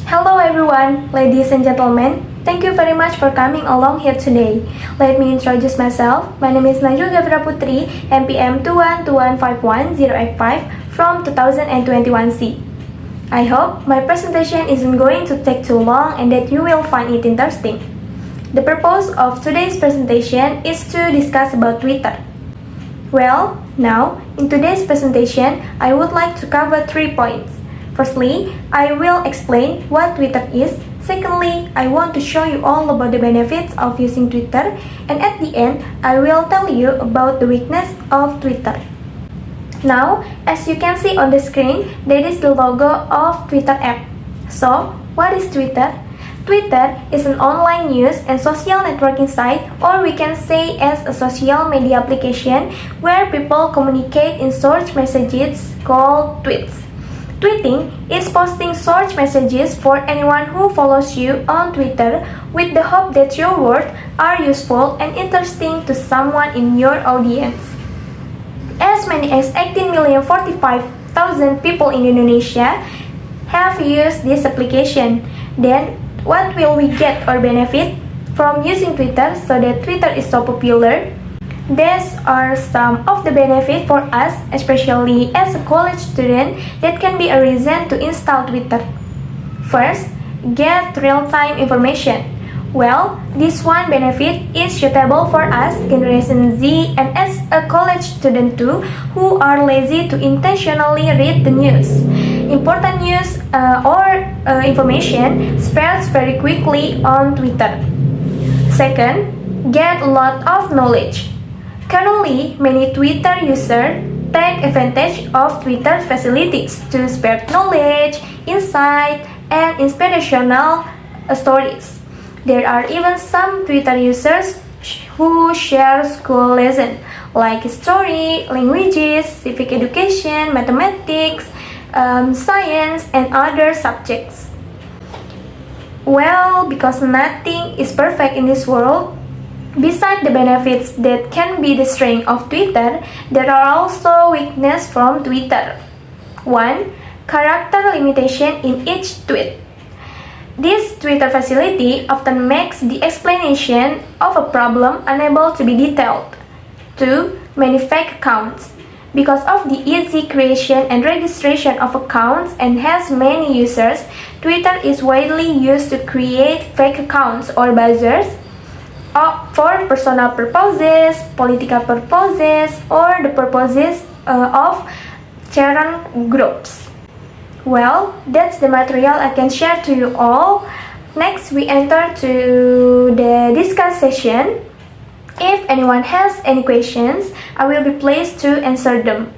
Hello everyone, ladies and gentlemen. Thank you very much for coming along here today. Let me introduce myself. My name is Najul Gavira Putri, MPM 212151085 from 2021C. I hope my presentation isn't going to take too long and that you will find it interesting. The purpose of today's presentation is to discuss about Twitter. Well, now, in today's presentation, I would like to cover 3 points. Firstly, I will explain what Twitter is. Secondly, I want to show you all about the benefits of using Twitter. And at the end, I will tell you about the weakness of Twitter. Now, as you can see on the screen, there is the logo of Twitter app. So, what is Twitter? Twitter is an online news and social networking site, or we can say as a social media application where people communicate in short messages called tweets. Tweeting is posting short messages for anyone who follows you on Twitter with the hope that your words are useful and interesting to someone in your audience. As many as 18,045,000 people in Indonesia have used this application. Then, what will we get or benefit from using Twitter so that Twitter is so popular? These are some of the benefits for us, especially as a college student, that can be a reason to install Twitter. First, get real-time information. Well, this one benefit is suitable for us, Generation Z, and as a college student too, who are lazy to intentionally read the news. Important news or information spreads very quickly on Twitter. Second, get a lot of knowledge. Currently, many Twitter users take advantage of Twitter's facilities to spread knowledge, insight, and inspirational stories. There are even some Twitter users who share school lessons like history, languages, civic education, mathematics, science, and other subjects. Well, because nothing is perfect in this world, besides the benefits that can be the strength of Twitter, there are also weaknesses from Twitter. 1. Character limitation in each tweet. This Twitter facility often makes the explanation of a problem unable to be detailed. 2. Many fake accounts. Because of the easy creation and registration of accounts and has many users, Twitter is widely used to create fake accounts or buzzers for personal purposes, political purposes, or the purposes of charity groups. Well, that's the material I can share to you all. Next, we enter to the discuss session. If anyone has any questions, I will be pleased to answer them.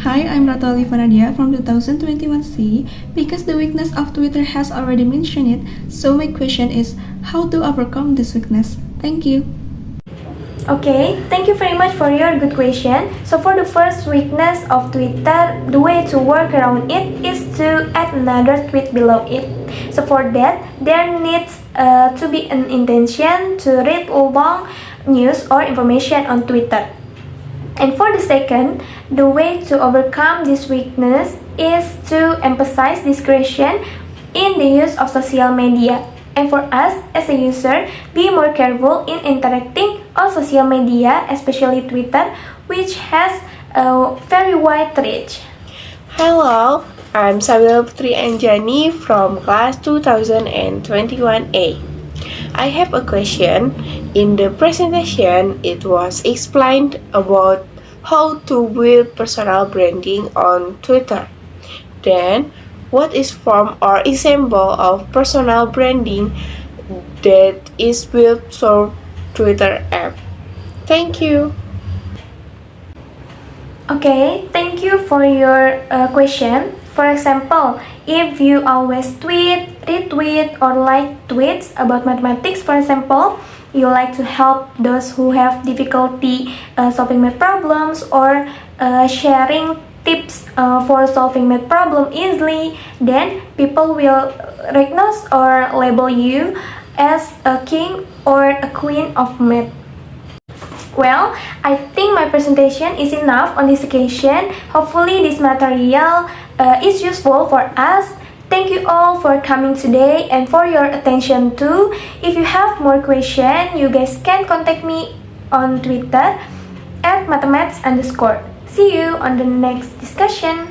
Hi, I'm Ratu Alifanadia from 2021C. Because the weakness of Twitter has already mentioned it, so my question is how to overcome this weakness? Thank you. Okay, thank you very much for your good question. So for the first weakness of Twitter, the way to work around it is to add another tweet below it. So for that, there needs to be an intention to read long news or information on Twitter. And for the second, the way to overcome this weakness is to emphasize discretion in the use of social media. And for us as a user, be more careful in interacting on social media, especially Twitter, which has a very wide reach. Hello, I'm Sabil Putri Anjani from class 2021A. I have a question. In the presentation, it was explained about how to build personal branding on Twitter. Then, what is form or example of personal branding that is built through Twitter app? Thank you. Okay, thank you for your question. For example, if you always tweet, retweet, or like tweets about mathematics, for example, you like to help those who have difficulty solving math problems or sharing tips for solving math problem easily, then people will recognize or label you as a king or a queen of math. Well, I think my presentation is enough on this occasion. Hopefully this material is useful for us. Thank you all for coming today and for your attention too. If you have more questions, you guys can contact me on Twitter @mathemats_. See you on the next discussion.